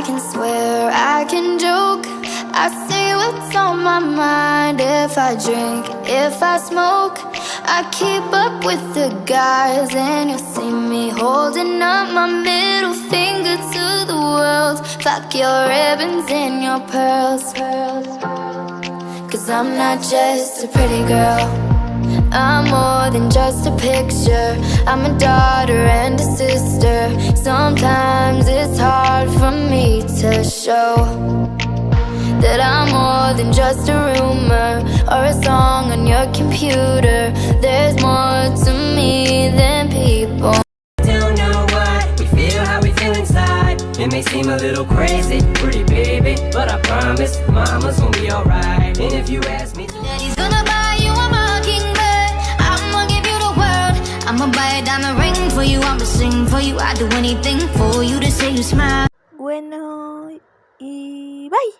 can swear, I can joke, I say what's on my mind. If I drink, if I smoke, I keep up with the guys. And you'll see me holding up my middle finger to the world. Fuck your ribbons and your pearls. Cause I'm not just a pretty girl, I'm more than just a picture. I'm a daughter and a sister. Sometimes it's hard for me to show that I'm more than just a rumor or a song on your computer. There's more to me than people. Don't know why we feel how we feel inside. It may seem a little crazy, pretty baby, but I promise mama's gonna be alright. And if you ask me, Daddy's gonna buy you a mockingbird. I'ma give you the world. I'ma buy a diamond ring for you. I'ma sing for you. I'd do anything for you to say you smile. Bueno, y bye.